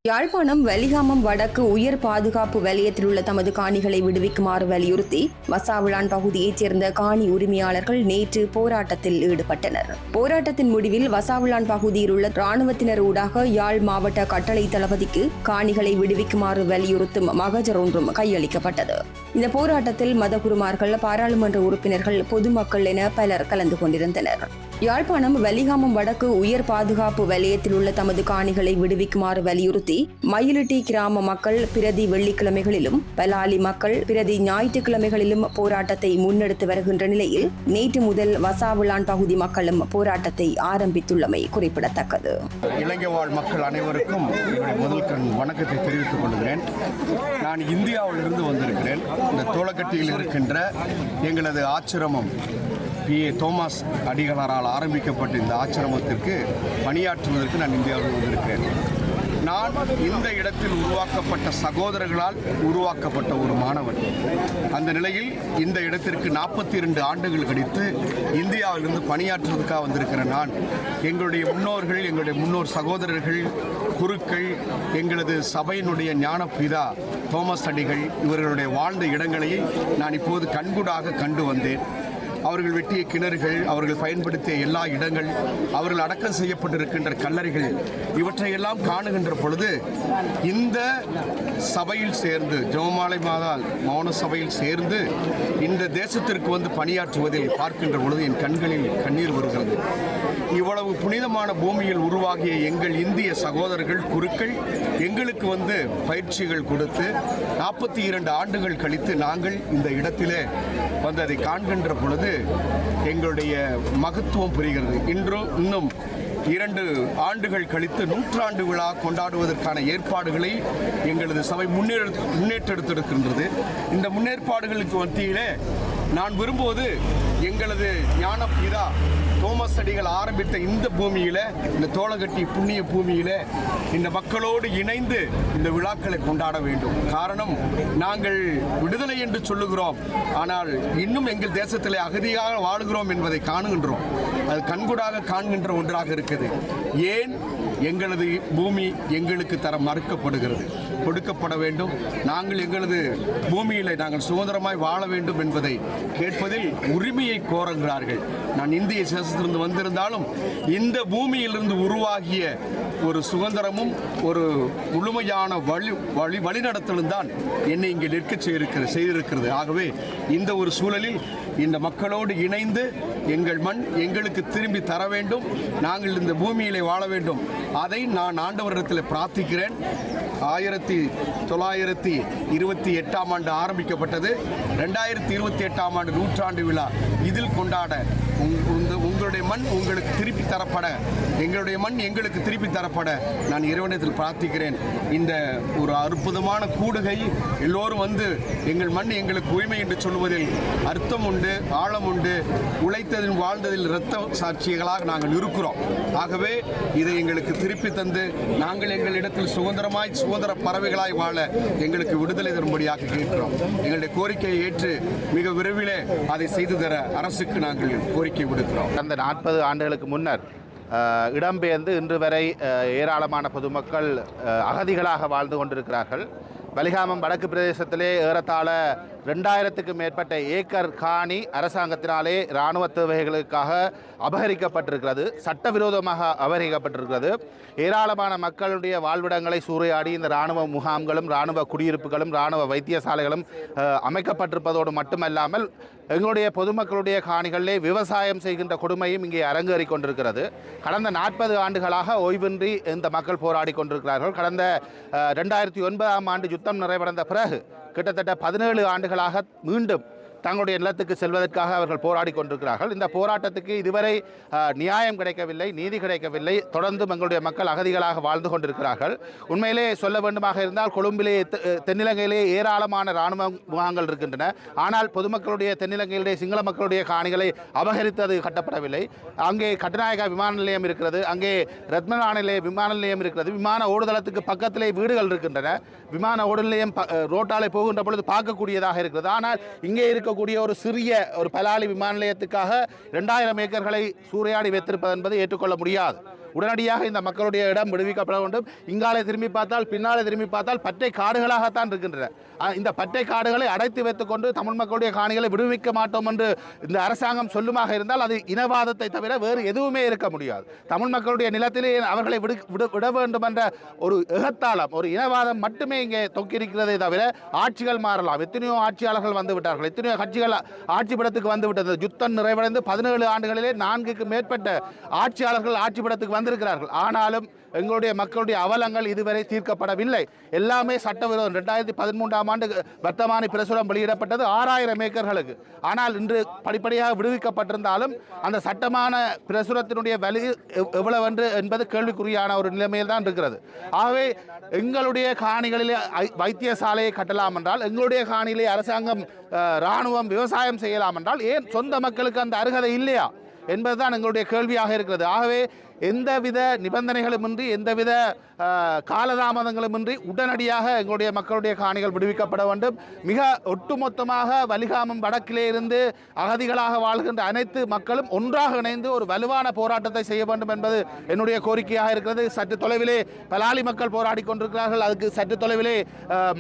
யாழ்ப்பாணம் வெலிகாமம் வடக்கு உயர் பாதுகாப்பு வலயத்தில் உள்ள தமது காணிகளை விடுவிக்குமாறு வலியுறுத்தி வசாவிளான் பகுதியைச் சேர்ந்த காணி உரிமையாளர்கள் நேற்று போராட்டத்தில் ஈடுபட்டனர். போராட்டத்தின் முடிவில் வசாவிளான் பகுதியில் உள்ள இராணுவத்தினர் ஊடாக யாழ் மாவட்ட கட்டளை தளபதிக்கு காணிகளை விடுவிக்குமாறு வலியுறுத்தும் மகஜர் ஒன்றும் கையளிக்கப்பட்டது. இந்த போராட்டத்தில் மதகுருமார்கள், பாராளுமன்ற உறுப்பினர்கள், பொதுமக்கள் என பலர் கலந்து கொண்டிருந்தனர். யாழ்ப்பாணம் வெலிகாமம் வடக்கு உயர் பாதுகாப்பு வலயத்தில் உள்ள தமது காணிகளை விடுவிக்குமாறு வலியுறுத்தி மயிலிட்டி கிராம மக்கள் பிரதி வெள்ளிக்கிழமைகளிலும், பலாலி மக்கள் பிரதி ஞாயிற்றுக்கிழமைகளிலும் போராட்டத்தை முன்னெடுத்து வருகின்ற நிலையில் நேற்று முதல் வசாவிளான் பகுதி மக்களும் போராட்டத்தை ஆரம்பித்துள்ளமை குறிப்பிடத்தக்கது. இலங்கை வாழ் மக்கள் அனைவருக்கும் முதல் வணக்கத்தை தெரிவித்துக் கொள்கிறேன். நான் இந்தியாவிலிருந்து வந்திருக்கிறேன். இந்த தோளக்கட்டியில் இருக்கின்ற எங்களது ஆச்சிரமம் PA தோமஸ் அடிகளாரால் ஆரம்பிக்கப்பட்ட இந்த ஆச்சிரமத்திற்கு பணியாற்றுவதற்கு நான் இந்தியாவில் வந்திருக்கிறேன். நான் இந்த இடத்தில் உருவாக்கப்பட்ட சகோதரர்களால் உருவாக்கப்பட்ட ஒரு மாணவன். அந்த நிலையில் இந்த இடத்திற்கு 42 ஆண்டுகள் கழித்து இந்தியாவிலிருந்து பணியாற்றுவதற்காக வந்திருக்கிற நான், எங்களுடைய முன்னோர்கள், எங்களுடைய முன்னோர் சகோதரர்கள், குருக்கள், எங்களது சபையினுடைய ஞானபிதா தோமஸ் அடிகள் இவர்களுடைய வாழ்ந்த இடங்களை நான் இப்போது கண்கூடாக கண்டு வந்தேன். அவர்கள் வெட்டிய கிணறுகள், அவர்கள் பயன்படுத்திய எல்லா இடங்கள், அவர்கள் அடக்கம் செய்யப்பட்டிருக்கின்ற கல்லறைகள், இவற்றையெல்லாம் காணுகின்ற பொழுது இந்த சபையில் சேர்ந்து, ஜெபமாலை மாதால் மௌன சபையில் சேர்ந்து இந்த தேசத்திற்கு வந்து பணியாற்றுவதில் பார்க்கின்ற பொழுது என் கண்களில் கண்ணீர் வருகிறது. இவ்வளவு புனிதமான பூமியில் உருவாகிய எங்கள் இந்திய சகோதரர்கள், குருக்கள் எங்களுக்கு வந்து பயிற்சிகள் கொடுத்து 42 ஆண்டுகள் கழித்து நாங்கள் இந்த இடத்திலே வந்து அதை காண்கின்ற பொழுது எங்களுடைய மகத்துவம் புரிகிறது. இன்னும் 2 ஆண்டுகள் கழித்து 100ஆண்டு விழா கொண்டாடுவதற்கான ஏற்பாடுகளை எங்களது சபை முன்னேற்றெடுத்திருக்கின்றது. இந்த முன்னேற்பாடுகளுக்கு மத்தியிலே நான் விரும்புவது, எங்களது ஞானபிதா தோமஸ் அடிகள் ஆரம்பித்த இந்த பூமியில, இந்த தோளகட்டி புண்ணிய பூமியில இந்த மக்களோடு இணைந்து இந்த விழாக்களை கொண்டாட வேண்டும். காரணம், நாங்கள் விடுதலை என்று சொல்லுகிறோம், ஆனால் இன்னும் எங்கள் தேசத்திலே அகதியாக வாழுகிறோம் என்பதை காணுகின்றோம். அது கண்கூடாக காண்கின்ற ஒன்றாக இருக்குது. ஏன் எங்களது பூமி எங்களுக்கு தர மறுக்கப்படுகிறது? கொடுக்கப்பட வேண்டும். நாங்கள் எங்களது பூமியில் நாங்கள் சுதந்திரமாய் வாழ வேண்டும் என்பதை கேட்பதில் உரிமையை கோருகிறார்கள். நான் இந்திய தேசத்திலிருந்து வந்திருந்தாலும் இந்த பூமியிலிருந்து உருவாகிய ஒரு சுதந்திரமும் ஒரு முழுமையான வழிநடத்தலும் தான் என்னை இங்கே நிற்க செய்திருக்கிறது. ஆகவே இந்த ஒரு சூழலில் இந்த மக்களோடு இணைந்து எங்கள் மண் எங்களுக்கு திரும்பி தர வேண்டும், நாங்கள் இந்த பூமியிலே வாழ வேண்டும். அதை நான் ஆண்டவரிடத்தில் பிரார்த்திக்கிறேன். 1928ஆம் ஆண்டு ஆரம்பிக்கப்பட்டது. 2028ஆம் ஆண்டு 100ஆண்டு விழா இதில் கொண்டாட உங்களுடைய மண் உங்களுக்கு திருப்பி தரப்பட, எங்களுடைய மண் எங்களுக்கு திருப்பி தரப்பட நான் இறைவனிடத்தில் பிரார்த்திக்கிறேன். இந்த ஒரு அற்புதமான கூடுகை எல்லோரும் வந்து எங்கள் மண் எங்களுக்கு உரிமை என்று சொல்வதில் அர்த்தம் உண்டு, ஆழம் உண்டு. உழைத்ததில் வாழ்ந்ததில் இரத்த சாட்சிகளாக நாங்கள் இருக்கிறோம். ஆகவே இதை எங்களுக்கு திருப்பி தந்து நாங்கள் எங்களிடத்தில் சுதந்திர பறவைகளாய் வாழ எங்களுக்கு விடுதலை தரும்படியாக கேட்கிறோம். எங்களுடைய கோரிக்கையை ஏற்று மிக விரைவிலே அதை செய்து தர அரசுக்கு நாங்கள் கோரிக்கை விடுக்கிறோம். கடந்த 40 ஆண்டுகளுக்கு முன்னர் இடம்பெயர்ந்து இன்று வரை ஏராளமான பொதுமக்கள் அகதிகளாக வாழ்ந்து கொண்டிருக்கிறார்கள். வெலிகாமம் வடக்கு பிரதேசத்திலே ஏறத்தாழ 2000க்கும் மேற்பட்ட ஏக்கர் காணி அரசாங்கத்தினாலே இராணுவ தேவைகளுக்காக அபகரிக்கப்பட்டிருக்கிறது, சட்டவிரோதமாக அபகரிக்கப்பட்டிருக்கிறது. ஏராளமான மக்களுடைய வாழ்விடங்களை சூறையாடி இந்த இராணுவ முகாம்களும், இராணுவ குடியிருப்புகளும், இராணுவ வைத்தியசாலைகளும் அமைக்கப்பட்டிருப்பதோடு மட்டுமல்லாமல் எங்களுடைய பொதுமக்களுடைய காணிகளிலே விவசாயம் செய்கின்ற கொடுமையும் இங்கே அரங்கேறி கொண்டிருக்கிறது. கடந்த 40 ஆண்டுகளாக ஓய்வின்றி இந்த மக்கள் போராடி கொண்டிருக்கிறார்கள். கடந்த 2009ஆம் ஆண்டு யுத்தம் நிறைவடைந்த பிறகு கிட்டத்தட்ட 17 ஆண்டுகளாக மீண்டும் தங்களுடைய நிலத்துக்கு செல்வதற்காக அவர்கள் போராடி கொண்டிருக்கிறார்கள். இந்த போராட்டத்துக்கு இதுவரை நியாயம் கிடைக்கவில்லை, நீதி கிடைக்கவில்லை. தொடர்ந்து எங்களுடைய மக்கள் அகதிகளாக வாழ்ந்து கொண்டிருக்கிறார்கள். உண்மையிலே சொல்ல வேண்டுமாக இருந்தால் கொழும்பிலே, தென்னிலங்கையிலே ஏராளமான இராணுவ முகாம்கள் இருக்கின்றன. ஆனால் பொதுமக்களுடைய, தென்னிலங்கையிலே சிங்கள மக்களுடைய காணிகளை அபகரித்தது கட்டப்படவில்லை. அங்கே கட்டுநாயக்கா விமான நிலையம் இருக்கிறது, அங்கே ரத்மலானிலே விமான நிலையம் இருக்கிறது, விமான ஓடுதளத்துக்கு பக்கத்திலே வீடுகள் இருக்கின்றன. விமான ஓடு நிலையம் ரோட்டாலே போகின்ற பொழுது பார்க்கக்கூடியதாக இருக்கிறது. ஆனால் இங்கே இருக்க ஒரு சிறிய ஒரு பலாலி விமான நிலையத்துக்காக 2000 ஏக்கர்களை சூறையாடி வைத்திருப்பது என்பது ஏற்றுக்கொள்ள முடியாது. உடனடியாக இந்த மக்களுடைய இடம் விடுவிக்கப்பட வேண்டும். இங்காலே திரும்பி பார்த்தால் பின்னாலே திரும்பி பார்த்தால் பற்றை காடுகளாகத்தான் இருக்கின்றன. இந்த பற்றை காடுகளை அடைத்து வைத்துக் கொண்டு தமிழ் மக்களுடைய காணிகளை விடுவிக்க மாட்டோம் என்று இந்த அரசாங்கம் சொல்லுமாக இருந்தால் அது இனவாதத்தை தவிர வேறு எதுவுமே இருக்க முடியாது. தமிழ் மக்களுடைய நிலத்திலே அவர்களை விட வேண்டும் என்ற ஒரு எகத்தாளம், ஒரு இனவாதம் மட்டுமே இங்கே தொக்கியிருக்கிறதே தவிர ஆட்சிகள் மாறலாம். எத்தனையோ ஆட்சியாளர்கள் வந்து விட்டார்கள், எத்தனையோ கட்சிகள் ஆட்சிப்படத்துக்கு வந்து விட்டது. யுத்தம் நிறைவடைந்து 17 ஆண்டுகளிலே 4க்கு மேற்பட்ட ஆட்சியாளர்கள் ஆட்சிப்படத்துக்கு வந்திருக்கிறார்கள். ஆனாலும் எங்களுடைய மக்களுடைய அவலங்கள் இதுவரை தீர்க்கப்படவில்லை. எல்லாமே சட்டவிரோதம். 2013ஆம் ஆண்டு வர்த்தமானி பிரசுரம் வெளியிடப்பட்டது 6000 ஏக்கர்களுக்கு. ஆனால் இன்று படிப்படியாக விடுவிக்கப்பட்டிருந்தாலும் அந்த சட்டமான பிரசுரத்தினுடைய வலி எவ்வளவு என்பது கேள்விக்குறியான ஒரு நிலைமையில் தான் இருக்கிறது. ஆகவே எங்களுடைய காணிகளிலே வைத்தியசாலையை கட்டலாம் என்றால், எங்களுடைய காணியிலே அரசாங்கம் இராணுவம் விவசாயம் செய்யலாம் என்றால் ஏன் சொந்த மக்களுக்கு அந்த அருகதை இல்லையா என்பதுதான் எங்களுடைய கேள்வியாக இருக்கிறது. ஆகவே எந்தவித நிபந்தனைகளுமின்றி எந்தவித காலதாமதங்களுமின்றி உடனடியாக எங்களுடைய மக்களுடைய காணிகள் விடுவிக்கப்பட வேண்டும். மிக ஒட்டுமொத்தமாக வலிகாமம் வடக்கிலே இருந்து அகதிகளாக வாழ்கின்ற அனைத்து மக்களும் ஒன்றாக இணைந்து ஒரு வலுவான போராட்டத்தை செய்ய வேண்டும் என்பது என்னுடைய கோரிக்கையாக இருக்கிறது. சற்று தொலைவிலே பலாலி மக்கள் போராடி கொண்டிருக்கிறார்கள், அதுக்கு சற்று தொலைவிலே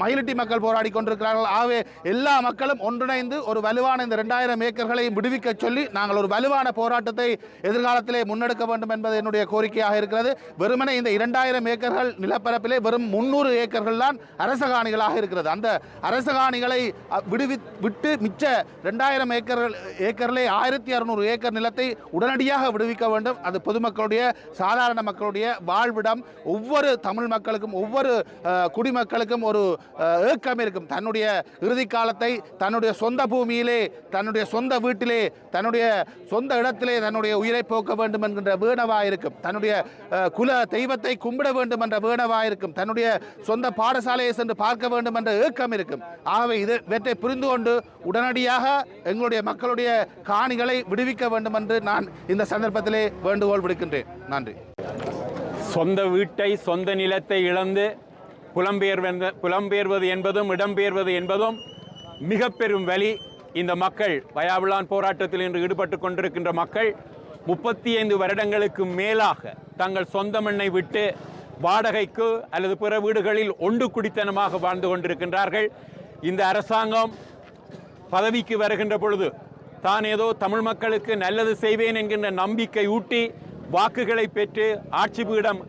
மயிலிட்டி மக்கள் போராடி கொண்டிருக்கிறார்கள். ஆகவே எல்லா மக்களும் ஒன்றிணைந்து ஒரு வலுவான இந்த 2000 ஏக்கர்களை விடுவிக்க சொல்லி நாங்கள் ஒரு வலுவான போராட்டத்தை எதிர்காலத்திலே முன்னெடுக்க வேண்டும் என்பது என்னுடைய கோரிக்கையாக இருக்கிறது. வெறுமனே இந்த 2000 ஏக்கர்கள் நிலப்பரப்பிலே வெறும் 300 ஏக்கர்கள் தான் அரச காணிகளாக இருக்கிறது. அந்த அரச காணிகளை விட்டு மிச்ச 2000 ஏக்கரிலே 1600 ஏக்கர் நிலத்தை உடனடியாக விடுவிக்க வேண்டும். அது பொதுமக்களுடைய சாதாரண மக்களுடைய வாழ்விடம். ஒவ்வொரு தமிழ் மக்களுக்கும் ஒவ்வொரு குடிமக்களுக்கும் ஒரு ஏக்கம் இருக்கும். தன்னுடைய இறுதி காலத்தை தன்னுடைய சொந்த பூமியிலே, தன்னுடைய சொந்த வீட்டிலே, தன்னுடைய சொந்த இடத்திலே தன்னுடைய உயிரை போக்க வேண்டும் என்கின்ற வேணவாயிருக்கும். தன்னுடைய குல தெய்வத்தை கும்பிட வேண்டும் என்ற வேணவாயிருக்கும். தன்னுடைய சொந்த பாடசாலையை சென்று பார்க்க வேண்டும் என்ற ஏக்கம் இருக்கும். ஆகவே இவற்றை புரிந்து கொண்டு உடனடியாக எங்களுடைய மக்களுடைய காணிகளை விடுவிக்க வேண்டும் என்று நான் இந்த சந்தர்ப்பத்திலே வேண்டுகோள் விடுக்கின்றேன். நன்றி. சொந்த வீட்டை சொந்த நிலத்தை இழந்து புலம்பெயர்வது என்பதும் இடம்பெயர்வது என்பதும் மிக பெரும் வலி. இந்த மக்கள் வயாவிளான் போராட்டத்தில் இன்று ஈடுபட்டு கொண்டிருக்கின்ற மக்கள் 35 வருடங்களுக்கு மேலாக தங்கள் சொந்த மண்ணை விட்டு வாடகைக்கு அல்லது பிற வீடுகளில் ஒன்று குடித்தனமாக வாழ்ந்து கொண்டிருக்கின்றார்கள். இந்த அரசாங்கம் பதவிக்கு வருகின்ற பொழுது தான் ஏதோ தமிழ் மக்களுக்கு நல்லது செய்வேன் என்கின்ற நம்பிக்கை ஊட்டி வாக்குகளை பெற்று ஆட்சி பீடம்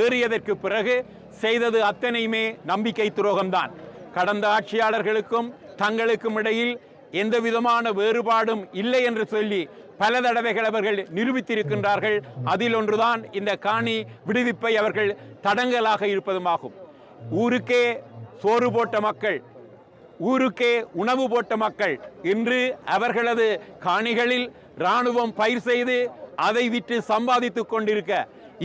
ஏறியதற்கு பிறகு செய்தது அத்தனையுமே நம்பிக்கை துரோகம்தான். கடந்த ஆட்சியாளர்களுக்கும் தங்களுக்கும் இடையில் எந்த விதமான வேறுபாடும் இல்லை என்று சொல்லி பல தடவைகள் அவர்கள் நிரூபித்திருக்கின்றார்கள். அதில் ஒன்றுதான் இந்த காணி விடுவிப்பை அவர்கள் தடங்கலாக இருப்பதுமாகும். ஊருக்கே சோறு போட்ட மக்கள், ஊருக்கே உணவு போட்ட மக்கள் இன்று அவர்களது காணிகளில் இராணுவம் பயிர் செய்து அதை விற்று சம்பாதித்துக் கொண்டிருக்க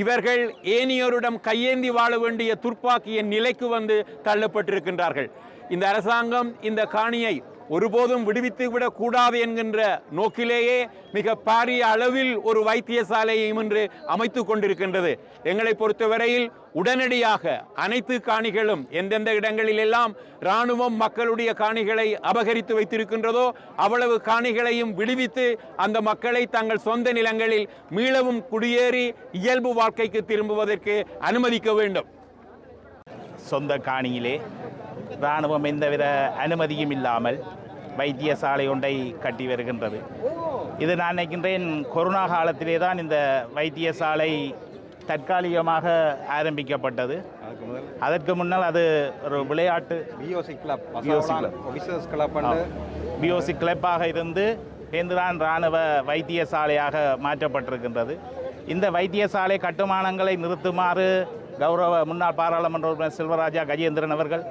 இவர்கள் ஏனியோரிடம் கையேந்தி வாழ வேண்டிய துர்ப்பாக்கிய நிலைக்கு வந்து தள்ளப்பட்டிருக்கின்றார்கள். இந்த அரசாங்கம் இந்த காணியை ஒருபோதும் விடுவித்து விடக்கூடாது என்கின்ற நோக்கிலேயே மிக பாரிய அளவில் ஒரு வைத்தியசாலையையும் இன்று அமைத்து கொண்டிருக்கின்றது. எங்களை பொறுத்தவரையில் உடனடியாக அனைத்து காணிகளும் எந்தெந்த இடங்களில் எல்லாம் இராணுவம் மக்களுடைய காணிகளை அபகரித்து வைத்திருக்கின்றதோ அவ்வளவு காணிகளையும் விடுவித்து அந்த மக்களை தங்கள் சொந்த நிலங்களில் மீளவும் குடியேறி இயல்பு வாழ்க்கைக்கு திரும்புவதற்கு அனுமதிக்க வேண்டும். சொந்த காணியிலே இராணுவம் எந்தவித அனுமதியும் இல்லாமல் வைத்தியசாலை ஒன்றை கட்டி வருகின்றது. இது நான் நினைக்கின்றேன் கொரோனா காலத்திலே தான் இந்த வைத்தியசாலை தற்காலிகமாக ஆரம்பிக்கப்பட்டது. அதற்கு முன்னால் அது ஒரு விளையாட்டு பிஓசி கிளப்பாக இருந்து தான் இராணுவ வைத்தியசாலையாக மாற்றப்பட்டிருக்கின்றது. இந்த வைத்தியசாலை கட்டுமானங்களை நிறுத்துமாறு கௌரவ முன்னாள் பாராளுமன்ற உறுப்பினர் செல்வராஜா கஜேந்திரன் அவர்கள்,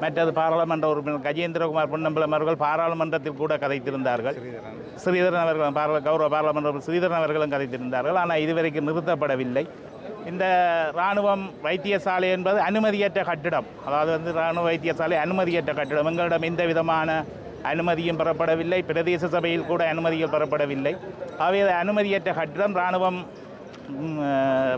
மற்றது பாராளுமன்ற உறுப்பினர் கஜேந்திரகுமார் பொன்னம்பலம் அவர்கள் பாராளுமன்றத்தில் கூட கதைத்திருந்தார்கள். ஸ்ரீதரன் அவர்கள் கௌரவ பாராளுமன்ற ஸ்ரீதரன் அவர்களும் கதைத்திருந்தார்கள். ஆனால் இதுவரைக்கும் நிறுத்தப்படவில்லை. இந்த இராணுவம் வைத்தியசாலை என்பது அனுமதியற்ற கட்டிடம். அதாவது இராணுவ வைத்தியசாலை அனுமதியற்ற கட்டிடம். எங்களிடம் எந்த விதமான அனுமதியும் பெறப்படவில்லை. பிரதேச சபையில் கூட அனுமதிகள் பெறப்படவில்லை. ஆகவே அனுமதியற்ற கட்டிடம். இராணுவம்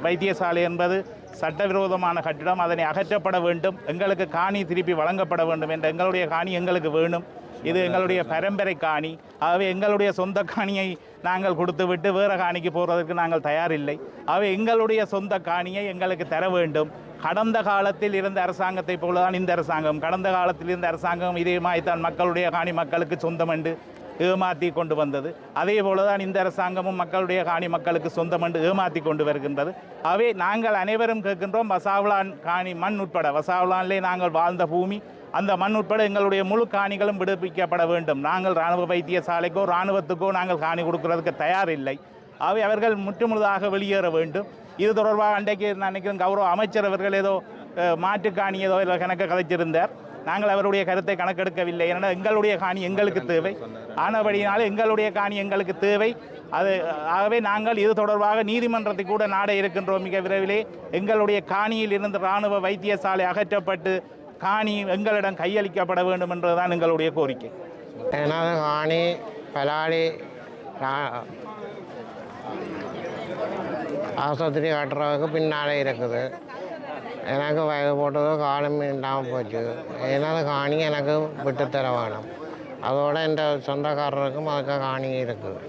வைத்தியசாலை என்பது சட்டவிரோதமான கட்டிடம். அதனை அகற்றப்பட வேண்டும். எங்களுக்கு காணி திருப்பி வழங்கப்பட வேண்டும் என்ற எங்களுடைய காணி எங்களுக்கு வேணும். இது எங்களுடைய பரம்பரை காணி. ஆகவே எங்களுடைய சொந்த காணியை நாங்கள் கொடுத்துவிட்டு வேறு காணிக்கு போகிறதுக்கு நாங்கள் தயாரில்லை. ஆகவே எங்களுடைய சொந்த காணியை எங்களுக்கு தர வேண்டும். கடந்த காலத்தில் இருந்த அரசாங்கத்தை போலதான் இந்த அரசாங்கம். கடந்த காலத்தில் இருந்த அரசாங்கம் இதே மாதிரித்தான் மக்களுடைய காணி மக்களுக்கு சொந்தம் என்று ஏமாற்றி கொண்டு வந்தது. அதே போலதான் இந்த அரசாங்கமும் மக்களுடைய காணி மக்களுக்கு சொந்தம் என்று ஏமாற்றி கொண்டு வருகின்றது. ஆகவே நாங்கள் அனைவரும் கேட்கின்றோம், வசாவுலான் காணி மண் உட்பட, வசாவுலானிலே நாங்கள் வாழ்ந்த பூமி, அந்த மண் உட்பட எங்களுடைய முழு காணிகளும் விடுவிக்கப்பட வேண்டும். நாங்கள் இராணுவ வைத்தியசாலைக்கோ இராணுவத்துக்கோ நாங்கள் காணி கொடுக்கறதுக்கு தயாரில்லை. ஆகவே அவர்கள் முற்றுமுழுதாக வெளியேற வேண்டும். இது தொடர்பாக அன்றைக்கு நான் நினைக்கிறேன் கௌரவ அமைச்சர் அவர்கள் ஏதோ மாற்றுக்காணி ஏதோ கணக்கு கதைச்சிருந்தார். நாங்கள் அவருடைய கருத்தை கணக்கெடுக்கவில்லை. ஏன்னா எங்களுடைய காணி எங்களுக்கு தேவை, ஆனபடியினால எங்களுடைய காணி எங்களுக்கு தேவை. ஆகவே நாங்கள் இது தொடர்பாக நீதிமன்றத்தை கூட நாட இருக்கின்றோம். மிக விரைவிலே எங்களுடைய காணியில் இருந்து இராணுவ வைத்தியசாலை அகற்றப்பட்டு காணி எங்களிடம் கையளிக்கப்பட வேண்டும் என்பதுதான் எங்களுடைய கோரிக்கை. எனது காணி பலாலி ஆஸ்பத்திரி கட்டுறதுக்கு பின்னாலே இருக்குது. எனக்கு வயது போட்டதோ காலம் இல்லாமல் போச்சு. எனது காணி எனக்கு விட்டுத்தர வேணும். அதோட இந்த சொந்தக்காரருக்கும் அதுக்கு காணி இருக்குது.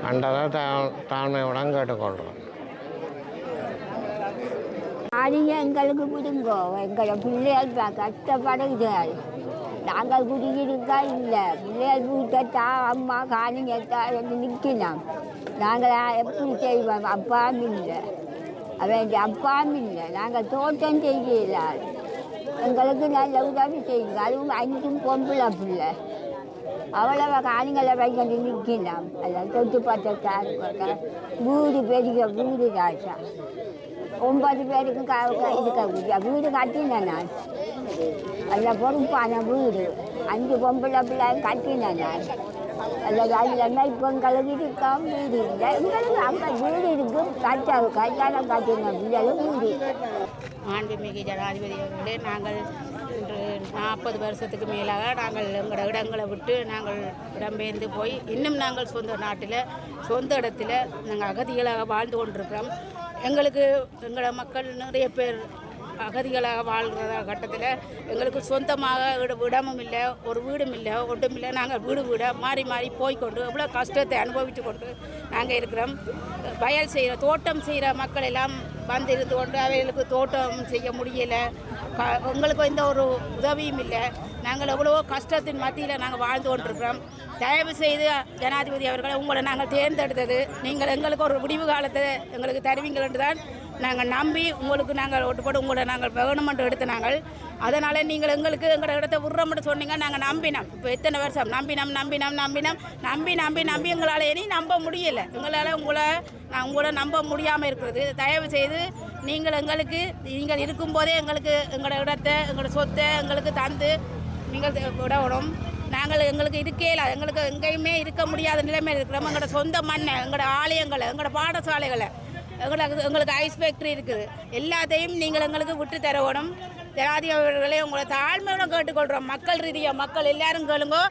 அன்றதை தாழ்மையுடன் கேட்டுக்கொள்கிறோம். காணிங்க எங்களுக்கு விடுங்கோ. எங்களை பிள்ளைகள் கஷ்டப்படுகிறாள். நாங்கள் குடியிருக்கா இல்லை. பிள்ளைகள் வீட்டை அம்மா காணிங்க நிற்கலாம். நாங்கள் எப்படி செய்வோம்? அப்பாவும் இல்லை, அவன் அப்பாவும் இல்லை. நாங்கள் தோட்டம் செய்யல. எங்களுக்கு நல்ல உதவி செய்யுங்க. அதுவும் 5 பொம்பளை பிள்ளை. அவ்வளோ காணிகளை வைக்கொண்டு நிற்கலாம். அதில் தொட்டு பார்த்தா வீடு பெரிய வீடு ராசா 9 பேருக்கும் இருக்க வீடு கட்டினேன் நான். அதில் பொறுப்பான வீடு 5 பொம்பளை பிள்ளை கட்டினேன் நான். அதில் இப்போ எங்களுக்கு இருக்கா வீடு இல்லை. எங்களுக்கு அங்கே வீடு இருக்கு. கல்யாணம் கட்டின பிள்ளைகளும் வீடு. மாண்புமிகு ஜனாதிபதி அவர்களே, நாங்கள் இன்று 40 வருஷத்துக்கு மேலாக நாங்கள் எங்களோட இடங்களை விட்டு நாங்கள் இடம்பெயர்ந்து போய் இன்னும் நாங்கள் சொந்த நாட்டில் சொந்த இடத்துல நாங்கள் அகதிகளாக வாழ்ந்து கொண்டிருக்கிறோம். எங்களுக்கு எங்களோட மக்கள் நிறைய பேர் அகதிகளாக வாழ்கிற கட்டத்தில் எங்களுக்கு சொந்தமாக இடமும் இல்லை, ஒரு வீடும் இல்லை, ஒன்றும் இல்லை. நாங்கள் வீடாக மாறி மாறி போய்கொண்டு எவ்வளோ கஷ்டத்தை அனுபவித்து கொண்டு நாங்கள் இருக்கிறோம். வயல் செய்கிற தோட்டம் செய்கிற மக்கள் எல்லாம் வந்து இருந்து கொண்டு அவைகளுக்கு தோட்டம் செய்ய முடியலை. எங்களுக்கு எந்த ஒரு உதவியும் இல்லை. நாங்கள் எவ்வளவோ கஷ்டத்தின் மத்தியில் நாங்கள் வாழ்ந்து கொண்டிருக்கிறோம். தயவு செய்து ஜனாதிபதி அவர்களை உங்களை நாங்கள் தேர்ந்தெடுத்தது நீங்கள் எங்களுக்கு ஒரு விடிவு காலத்தை எங்களுக்கு தருவீங்கள் என்று தான் நாங்கள் நம்பி உங்களுக்கு நாங்கள் ஓட்டு போட்டு உங்களை நாங்கள் வேணுமென்று எடுத்து நாங்கள். அதனால் நீங்கள் எங்களுக்கு எங்களோட இடத்த விட்றோம்னு சொன்னீங்க. நாங்கள் நம்பினோம். இப்போ எத்தனை வருஷம் நம்பி எங்களால் இனி நம்ப முடியலை. எங்களால் உங்களை நம்ப முடியாமல் இருக்கிறது. தயவு செய்து நீங்கள் இருக்கும்போதே எங்களுக்கு எங்களோட இடத்தை எங்களோட சொத்தை எங்களுக்கு தந்து நீங்கள் விடணும். எங்களுக்கு இருக்கேல, எங்களுக்கு எங்கேயுமே இருக்க முடியாத நிலைமையில் இருக்கிறோம். எங்களோட சொந்த மண்ணை, எங்களோட ஆலயங்களை, எங்களோட பாடசாலைகளை, எங்களுக்கு ஐஸ் ஃபேக்ட்ரி இருக்குது. எல்லாத்தையும் நீங்கள் எங்களுக்கு விட்டு தரணும். ஜனாதிபதி அவர்களே, உங்களை தாழ்மையோட கேட்டுக்கொள்கிறோம். மக்கள் ரீதியாக மக்கள் எல்லாரும் கேளுங்கோ.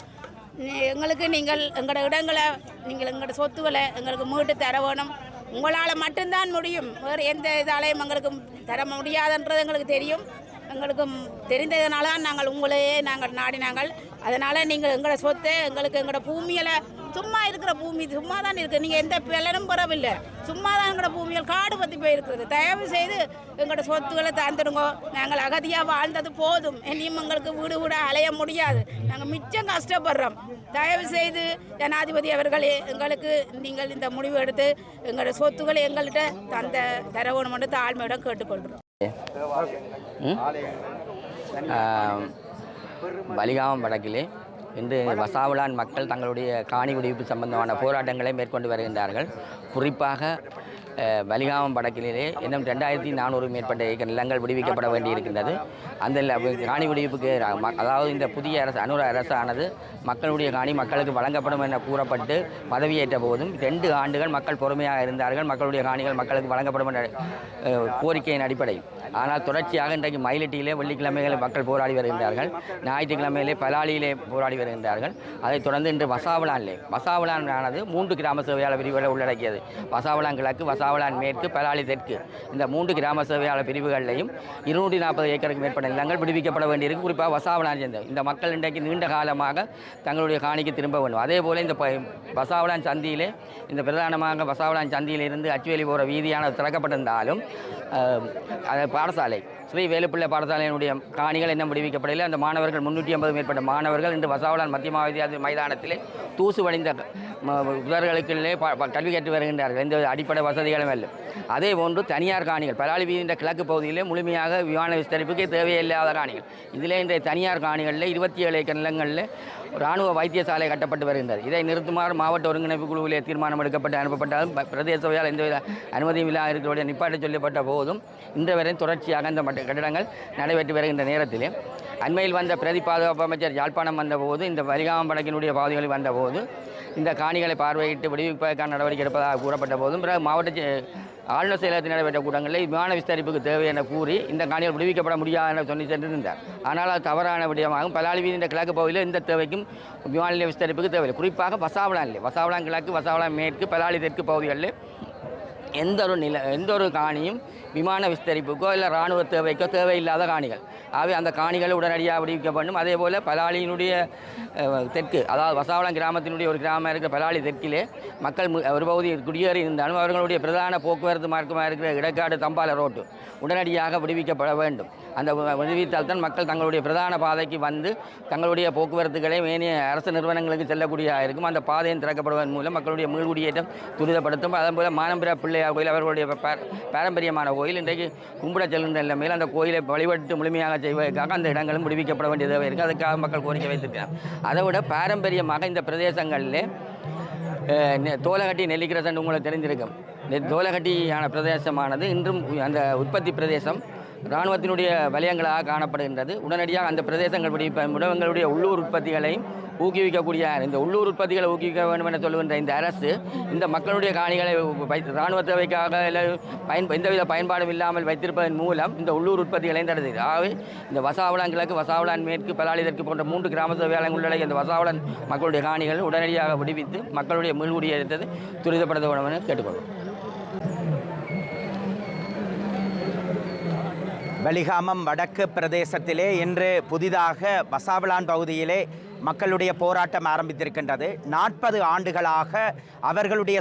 எங்களுக்கு நீங்கள் எங்களோட இடங்களை, நீங்கள் எங்களோட சொத்துக்களை எங்களுக்கு மீட்டு தர வேணும். உங்களால் மட்டும்தான் முடியும். வேறு எந்த இதாலையும் எங்களுக்கு தர முடியாதுன்றது எங்களுக்கு தெரியும். எங்களுக்கு தெரிந்ததுனால தான் நாங்கள் உங்களையே நாடினாங்கள். அதனால் நீங்கள் எங்களோட சொத்தை எங்களுக்கு எங்களோட பூமியில் சும்மா இருக்கிற பூமி சும்மா தான் இருக்குது. நீங்கள் எந்த பலனும் பெறவில்லை. சும்மா தான் எங்களோட பூமியில் காடு பற்றி போயிருக்கிறது. தயவு செய்து எங்களோட சொத்துக்களை தந்துடுங்க. நாங்கள் அகதியாக வாழ்ந்தது போதும். இனியும் எங்களுக்கு வீடு அலைய முடியாது. நாங்கள் மிச்சம் கஷ்டப்படுறோம். தயவு செய்து ஜனாதிபதி அவர்களே, எங்களுக்கு நீங்கள் இந்த முடிவு எடுத்து எங்களோட சொத்துக்களை எங்கள்கிட்ட தரவேணும் என்று தாழ்மையுடன் கேட்டுக்கொள்கிறோம். வலிகாமம் வடக்கிலே இன்று வசாவுலான் மக்கள் தங்களுடைய காணி விடுவிப்பு சம்பந்தமான போராட்டங்களை மேற்கொண்டு வருகின்றார்கள். குறிப்பாக வலிகாமம் வடக்கிலே இன்னும் 2400 மேற்பட்ட ஏக்கர் நிலங்கள் விடுவிக்கப்பட வேண்டியிருக்கின்றது. அந்த காணி விடுவிப்புக்கு அதாவது இந்த புதிய அனுர அரசானது மக்களுடைய காணி மக்களுக்கு வழங்கப்படும் என கூறப்பட்டு பதவியேற்ற போதும் 2 ஆண்டுகள் மக்கள் பொறுமையாக இருந்தார்கள். மக்களுடைய காணிகள் மக்களுக்கு வழங்கப்படும் என்ற கோரிக்கையின் அடிப்படை. ஆனால் தொடர்ச்சியாக இன்றைக்கு மயிலட்டியிலே வெள்ளிக்கிழமைகளில் மக்கள் போராடி வருகின்றார்கள். ஞாயிற்றுக்கிழமையிலே பலாலியிலே போராடி வருகின்றார்கள். அதைத் தொடர்ந்து இன்று வசாவுலானிலே, வசாவுலானானது 3 கிராம சேவையாளர் பிரிவுகளை உள்ளடக்கியது. வசாவுலான் கிழக்கு, வசாவுலான் வசாவளான் மேற்கு, பலாலி தெற்கு இந்த 3 கிராம சேவையாளர் பிரிவுகளிலையும் 240 ஏக்கருக்கு மேற்பட்ட நிலங்கள் விடுவிக்கப்பட வேண்டியிருக்கு. குறிப்பாக வசாவளான் சேர்ந்த இந்த மக்கள் இன்றைக்கு நீண்ட காலமாக தங்களுடைய காணிக்கு திரும்ப வேண்டும். அதே போல் இந்த வசாவளான் சந்தியிலே இந்த பிரதானமாக வசாவளான் சந்தியிலிருந்து அச்சுவேலி போகிற வீதியானது திறக்கப்பட்டிருந்தாலும் பாடசாலை ஸ்ரீ வேலுப்பிள்ளை பாடசாலையினுடைய காணிகள் இன்னும் விடுவிக்கப்படவில்லை. அந்த மாணவர்கள் 350 மேற்பட்ட மாணவர்கள் இன்று வசாவளான் மத்திய வித்தியாலய மைதானத்திலே தூசு வடிந்த உதர்களுக்குள்ளே கல்வி கற்று வருகின்றார்கள். எந்த அடிப்படை வசதிகளும் இல்லை. அதே போன்று தனியார் காணிகள் பலாலி வீதியின் கிழக்கு பகுதியிலே முழுமையாக விமான விஸ்தரிப்புக்கு தேவையில்லாத காணிகள். இதிலே இன்றைய தனியார் காணிகளில் 27 ஏக்கர் நிலங்களில் இராணுவ வைத்தியசாலை கட்டப்பட்டு வருகின்றது. இதை நிறுத்துமாறு மாவட்ட ஒருங்கிணைப்பு குழுவிலே தீர்மானம் எடுக்கப்பட்டு அனுப்பப்பட்டாலும் பிரதேச சபையால் எந்தவித அனுமதியும் இல்லாத இருக்கிற நிப்பாட்ட சொல்லப்பட்ட போதும் இன்று வரை தொடர்ச்சியாக இந்த கட்டிடங்கள் நடைபெற்று வருகின்ற நேரத்திலே அண்மையில் வந்த பிரதி பாதுகாப்பு அமைச்சர் யாழ்ப்பாணம் வந்தபோது இந்த வலிகாமம் வடக்கினுடைய பகுதிகளில் வந்தபோது இந்த காணிகளை பார்வையிட்டு விடுவிப்பதற்கான நடவடிக்கை எடுப்பதாக கூறப்பட்ட போதும் பிறகு மாவட்ட ஆளுநர் செயலகத்தில் நடைபெற்ற கூட்டங்களில் விமான விஸ்தரிப்புக்கு தேவை என கூறி இந்த காணிகள் விடுவிக்கப்பட முடியாது என சொல்லி சென்றிருந்தார். ஆனால் அது தவறான விடயமாகும். பலாலி வீதியின் கிழக்கு பகுதியில் இந்த தேவைக்கும் விமான நிலைய விஸ்தரிப்புக்கு தேவையில்லை. குறிப்பாக வசாவளான் கிழக்கு, வசாவளான் மேற்கு, பலாலி தெற்கு பகுதிகளில் எந்த ஒரு காணியும் விமான விஸ்தரிப்புக்கோ இல்லை இராணுவ தேவைக்கோ தேவையில்லாத காணிகள். ஆகவே அந்த காணிகளை உடனடியாக விடுவிக்கப்படும். அதே போல் பலாலியினுடைய தெற்கு, அதாவது வசாவளான் கிராமத்தினுடைய ஒரு கிராமம் இருக்கிற பலாலி தெற்கிலே மக்கள் ஒரு பகுதி குடியேறி இருந்தாலும் அவர்களுடைய பிரதான போக்குவரத்து மார்க்கமாக இருக்கிற இடக்காடு தம்பால ரோட்டு உடனடியாக விடுவிக்கப்பட வேண்டும். அந்த விடுவித்தால் தான் மக்கள் தங்களுடைய பிரதான பாதைக்கு வந்து தங்களுடைய போக்குவரத்துக்களை மேனிய அரசு நிறுவனங்களுக்கு செல்லக்கூடியதாக இருக்கும். அந்த பாதையும் திறக்கப்படுவதன் மூலம் மக்களுடைய மீள்குடியேற்றம் துரிதப்படுத்தும். அதே போல் மானம்பிரா பிள்ளையார் கோயில் அவர்களுடைய பாரம்பரியமான கோயில் இன்றைக்கு கும்பிட செல்கின்ற நிலைமையில் அந்த கோயிலை வழிபட்டு முழுமையாக செய்வதற்காக அந்த இடங்களும் விடுவிக்கப்பட வேண்டிய தேவை இருக்குது. அதுக்காக மக்கள் கோரிக்கை வைத்திருக்கிறார். அதை விட பாரம்பரியமாக இந்த பிரதேசங்களில் தோலகட்டி நெல்லிக்கிரசன் உங்களுக்கு தெரிஞ்சிருக்கும். தோலகட்டியான பிரதேசமானது இன்றும் அந்த உற்பத்தி பிரதேசம் இராணுவத்தினுடைய வலயங்களாக காணப்படுகின்றது. உடனடியாக அந்த பிரதேசங்கள் விடவங்களுடைய உள்ளூர் உற்பத்திகளையும் ஊக்குவிக்கக்கூடிய இந்த உள்ளூர் உற்பத்திகளை ஊக்குவிக்க வேண்டும் என சொல்லுகின்ற இந்த அரசு இந்த மக்களுடைய காணிகளை இராணுவ தேவைக்காக எந்தவித பயன்பாடும் இல்லாமல் வைத்திருப்பதன் மூலம் இந்த உள்ளூர் உற்பத்திகளையும் தடுத்தது. ஆகவே இந்த வசாவளான் கிழக்கு, வசாவளான் மேற்கு, பலாலி தெற்கு போன்ற 3 கிராம சேவையாளர்கள் உள்ளடங்கிய இந்த வசாவளான் மக்களுடைய காணிகள் உடனடியாக விடுவித்து மக்களுடைய மீள்குடியேற்றத்தை துரிதப்படுத்த வேண்டும் என கேட்டுக்கொள்வோம். வலிகாமம் வடக்கு பிரதேசத்திலே இன்று புதிதாக வசாவளான் பகுதியிலே மக்களுடைய போராட்டம் ஆரம்பித்திருக்கின்றது. 40 ஆண்டுகளாக அவர்களுடைய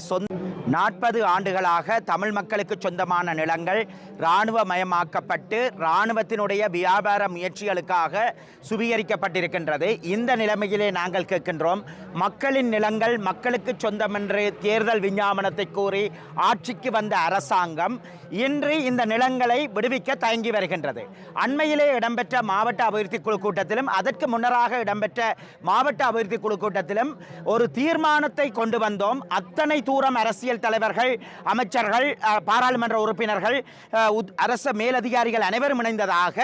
40 ஆண்டுகளாக தமிழ் மக்களுக்கு சொந்தமான நிலங்கள் இராணுவமயமாக்கப்பட்டு இராணுவத்தினுடைய வியாபார முயற்சிகளுக்காக சுவீகரிக்கப்பட்டிருக்கின்றது. இந்த நிலைமையிலே நாங்கள் கேட்கின்றோம், மக்களின் நிலங்கள் மக்களுக்கு சொந்தம் என்று தேர்தல் விஞ்ஞாபனத்தை கூறி ஆட்சிக்கு வந்த அரசாங்கம் இன்று இந்த நிலங்களை விடுவிக்க தயங்கி வருகின்றது. அண்மையிலே இடம்பெற்ற மாவட்ட அபிவிருத்தி குழு கூட்டத்திலும் அதற்கு முன்னராக இடம்பெற்ற மாவட்ட அபிவிருத்தி குழு கூட்டத்திலும் ஒரு தீர்மானத்தை கொண்டு வந்தோம். அத்தனை தூரம் அரசியல் தலைவர்கள், அமைச்சர்கள், பாராளுமன்ற உறுப்பினர்கள், அரசு மேலதிகாரிகள் அனைவரும் இணைந்ததாக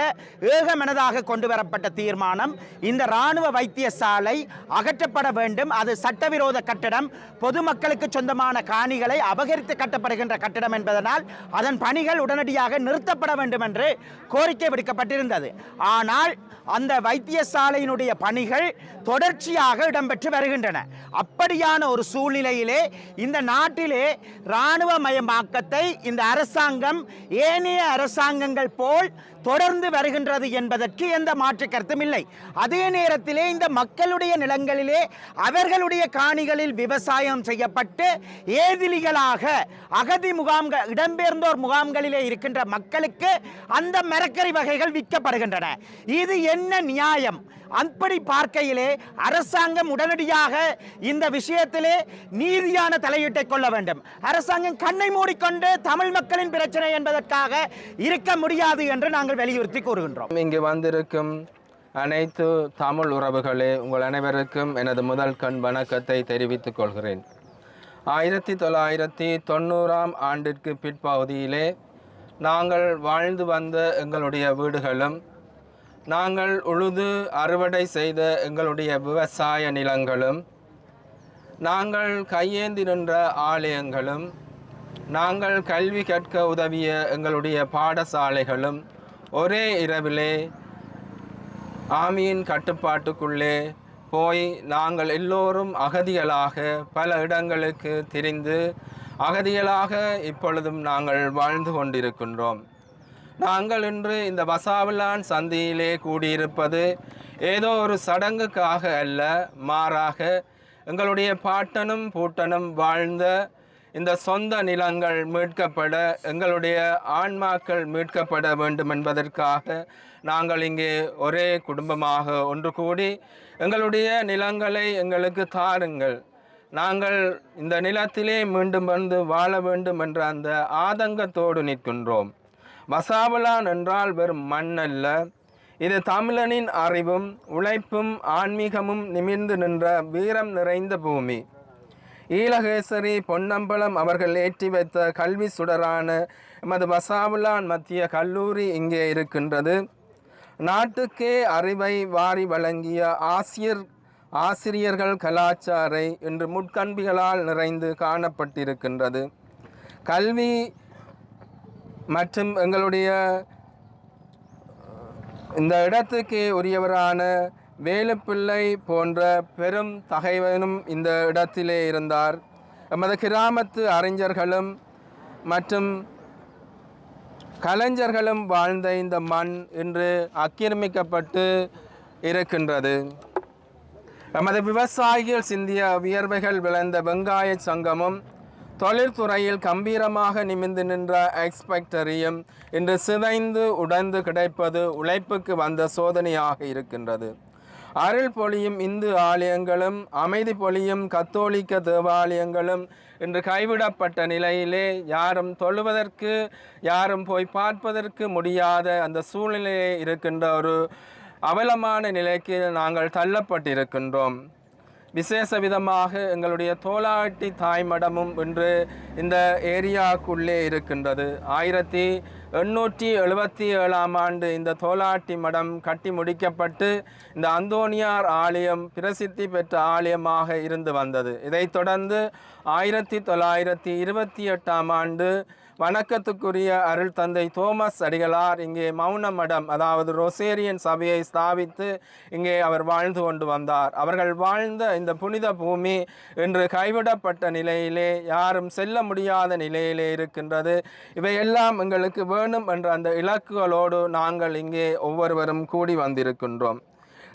ஏகமனதாக கொண்டு வரப்பட்ட தீர்மானம் இந்த இராணுவ வைத்தியசாலை அகற்றப்பட வேண்டும். அது சட்டவிரோத கட்டடம், பொதுமக்களுக்கு சொந்தமான காணிகளை அபகரித்து கட்டப்படுகின்ற கட்டடம் என்பதனால் அதன் பணிகள் உடனடியாக நிறுத்தப்பட வேண்டும் என்று கோரிக்கை விடுக்கப்பட்டிருந்தது. ஆனால் அந்த வைத்தியசாலையினுடைய பணிகள் தொடர்ச்சியாக இடம்பெற்று வருகின்றன. அப்படியான ஒரு சூழ்நிலையிலே இந்த நாட்டிலே இராணுவமயமாக்கத்தை இந்த அரசாங்கம் ஏனைய அரசாங்கங்கள் போல் தொடர்ந்து வருகின்றது என்பதற்கு எந்த மாற்று கருத்தும் இல்லை. அதே நேரத்திலே இந்த மக்களுடைய நிலங்களிலே அவர்களுடைய காணிகளில் விவசாயம் செய்யப்பட்டு ஏதிலிகளாக அகதி முகாம்கள், இடம்பெயர்ந்தோர் முகாம்களிலே இருக்கின்ற மக்களுக்கு அந்த மரக்கறி வகைகள் விற்கப்படுகின்றன. இது என்ன நியாயம்? அப்படி பார்க்கையிலே அரசாங்கம் உடனடியாக இந்த விஷயத்திலே நீதியான தலையீட்டை கொள்ள வேண்டும். அரசாங்கம் கண்ணை மூடிக்கொண்டு தமிழ் மக்களின் பிரச்சனை என்பதற்காக இருக்க முடியாது என்று நாங்கள் வலியுறுத்தி கூறுகின்றோம். இங்கு வந்திருக்கும் அனைத்து தமிழ் உறவுகளே, உங்கள் அனைவருக்கும் எனது முதல் கண் வணக்கத்தை தெரிவித்துக் கொள்கிறேன். 1990ஆம் ஆண்டிற்கு பிற்பகுதியிலே நாங்கள் வாழ்ந்து வந்த எங்களுடைய வீடுகளும் நாங்கள் உழுது அறுவடை செய்த எங்களுடைய விவசாய நிலங்களும் நாங்கள் கையேந்தி நின்ற ஆலயங்களும் நாங்கள் கல்வி கற்க உதவிய எங்களுடைய பாடசாலைகளும் ஒரே இரவிலே ஆமியின் கட்டுப்பாட்டுக்குள்ளே போய் நாங்கள் எல்லோரும் அகதிகளாக பல இடங்களுக்கு திரிந்து அகதிகளாக இப்பொழுதும் நாங்கள் வாழ்ந்து கொண்டிருக்கின்றோம். நாங்கள் இன்று இந்த வசாவிலான் சந்தியிலே கூடியிருப்பது ஏதோ ஒரு சடங்குக்காக அல்ல, மாறாக எங்களுடைய பாட்டனும் பூட்டனும் வாழ்ந்த இந்த சொந்த நிலங்கள் மீட்கப்பட, எங்களுடைய ஆன்மாக்கள் மீட்கப்பட வேண்டும் என்பதற்காக நாங்கள் இங்கே ஒரே குடும்பமாக ஒன்று கூடி எங்களுடைய நிலங்களை எங்களுக்கு தாருங்கள், நாங்கள் இந்த நிலத்திலே மீண்டும் வந்து வாழ வேண்டும் என்ற அந்த ஆதங்கத்தோடு நிற்கின்றோம். வசாவிலான் என்றால் வெறும் மண் அல்ல, இது தமிழனின் அறிவும் உழைப்பும் ஆன்மீகமும் நிமிர்ந்து நின்ற வீரம் நிறைந்த பூமி. ஈழகேசரி பொன்னம்பலம் அவர்கள் ஏற்றி வைத்த கல்வி சுடரான எமது வசாவிலான் மத்திய கல்லூரி இங்கே இருக்கின்றது. நாட்டுக்கே அறிவை வாரி வழங்கிய ஆசிரியர்கள் கலாச்சாரை இன்று முட்கண்பிகளால் நிறைந்து காணப்பட்டிருக்கின்றது. கல்வி மற்றும் எங்களுடைய இந்த இடத்துக்கு உரியவரான வேலுப்பிள்ளை போன்ற பெரும் தகைவனும் இந்த இடத்திலே இருந்தார். எமது கிராமத்து அறிஞர்களும் மற்றும் கலைஞர்களும் வாழ்ந்த இந்த மண் இன்று ஆக்கிரமிக்கப்பட்டு இருக்கின்றது. எமது விவசாயிகள் சிந்திய வியர்வைகள் விளைந்த வெங்காய சங்கமும் தொழில்துறையில் கம்பீரமாக நிமிர்ந்து நின்ற எக்ஸ்பெக்டரியும் இன்று சிதைந்து உடைந்து கிடைப்பது உழைப்புக்கு வந்த சோதனையாக இருக்கின்றது. அருள் பொழியும் இந்து ஆலயங்களும் அமைதி பொழியும் கத்தோலிக்க தேவாலயங்களும் இன்று கைவிடப்பட்ட நிலையிலே யாரும் தொழுவதற்கு, யாரும் போய் பார்ப்பதற்கு முடியாத அந்த சூழ்நிலையே இருக்கின்ற ஒரு அவலமான நிலைக்கு நாங்கள் தள்ளப்பட்டிருக்கின்றோம். விசேஷ விதமாக எங்களுடைய தோலாட்டி தாய்மடமும் இன்று இந்த ஏரியாவுக்குள்ளே இருக்கின்றது. 1877ஆம் ஆண்டு இந்த தோலாட்டி மடம் கட்டி முடிக்கப்பட்டு இந்த அந்தோனியார் ஆலயம் பிரசித்தி பெற்ற ஆலயமாக இருந்து வந்தது. இதைத் தொடர்ந்து 1928ஆம் ஆண்டு வணக்கத்துக்குரிய அருள் தந்தை தோமஸ் அடிகளார் இங்கே மௌன மடம், அதாவது ரொசேரியன் சபையை ஸ்தாபித்து இங்கே அவர் வாழ்ந்து கொண்டு வந்தார். அவர்கள் வாழ்ந்த இந்த புனித பூமி இன்று கைவிடப்பட்ட நிலையிலே, யாரும் செல்ல முடியாத நிலையிலே இருக்கின்றது. இவையெல்லாம் எங்களுக்கு வேணும் என்ற அந்த இலக்குகளோடு நாங்கள் இங்கே ஒவ்வொருவரும் கூடி வந்திருக்கின்றோம்.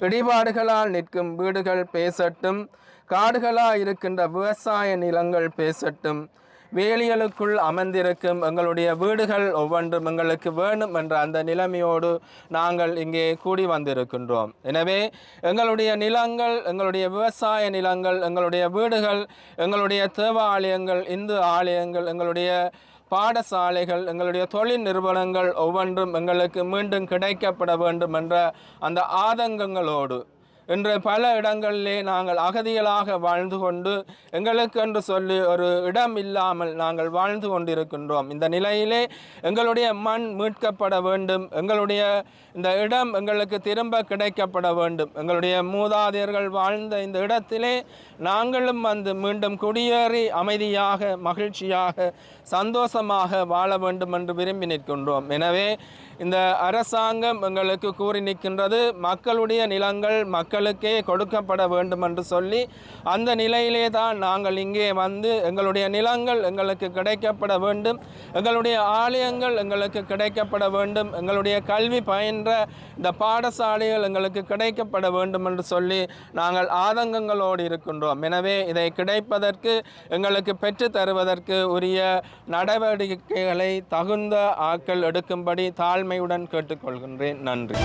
இடிபாடுகளால் நிற்கும் வீடுகள் பேசட்டும், காடுகளாக இருக்கின்ற விவசாய நிலங்கள் பேசட்டும், வேலிகளுக்குள் அமர்ந்திருக்கும் எங்களுடைய வீடுகள் ஒவ்வொன்றும் எங்களுக்கு வேணும் என்ற அந்த நிலைமையோடு நாங்கள் இங்கே கூடி வந்திருக்கின்றோம். எனவே எங்களுடைய நிலங்கள், எங்களுடைய விவசாய நிலங்கள், எங்களுடைய வீடுகள், எங்களுடைய தேவாலயங்கள், இந்து ஆலயங்கள், எங்களுடைய பாடசாலைகள், எங்களுடைய தொழில் நிறுவனங்கள் ஒவ்வொன்றும் எங்களுக்கு மீண்டும் கிடைக்கப்பட வேண்டும் என்ற அந்த ஆதங்கங்களோடு இன்று பல இடங்களிலே நாங்கள் அகதிகளாக வாழ்ந்து கொண்டு எங்களுக்கு என்று சொல்லி ஒரு இடம் இல்லாமல் நாங்கள் வாழ்ந்து கொண்டிருக்கின்றோம். இந்த நிலையிலே எங்களுடைய மண் மீட்கப்பட வேண்டும், எங்களுடைய இந்த இடம் எங்களுக்கு திரும்ப கிடைக்கப்பட வேண்டும். எங்களுடைய மூதாதையர்கள் வாழ்ந்த இந்த இடத்திலே நாங்களும் வந்து மீண்டும் குடியேறி அமைதியாக, மகிழ்ச்சியாக, சந்தோஷமாக வாழ வேண்டும் என்று விரும்பி நிற்கின்றோம். எனவே இந்த அரசாங்கம் எங்களுக்கு கூறி நிற்கின்றது, மக்களுடைய நிலங்கள் மக்களுக்கே கொடுக்கப்பட வேண்டும் என்று சொல்லி, அந்த நிலையிலே தான் நாங்கள் இங்கே வந்து எங்களுடைய நிலங்கள் எங்களுக்கு கிடைக்கப்பட வேண்டும், எங்களுடைய ஆலயங்கள் எங்களுக்கு கிடைக்கப்பட வேண்டும், எங்களுடைய கல்வி பயின்ற இந்த பாடசாலைகள் எங்களுக்கு கிடைக்கப்பட வேண்டும் என்று சொல்லி நாங்கள் ஆதங்கங்களோடு இருக்கின்றோம். எனவே இதை கிடைப்பதற்கு, எங்களுக்கு பெற்று தருவதற்கு உரிய நடவடிக்கைகளை தகுந்த ஆட்கள் எடுக்கும்படி தாழ்மையுடன் கேட்டுக்கொள்கின்றேன். நன்றி.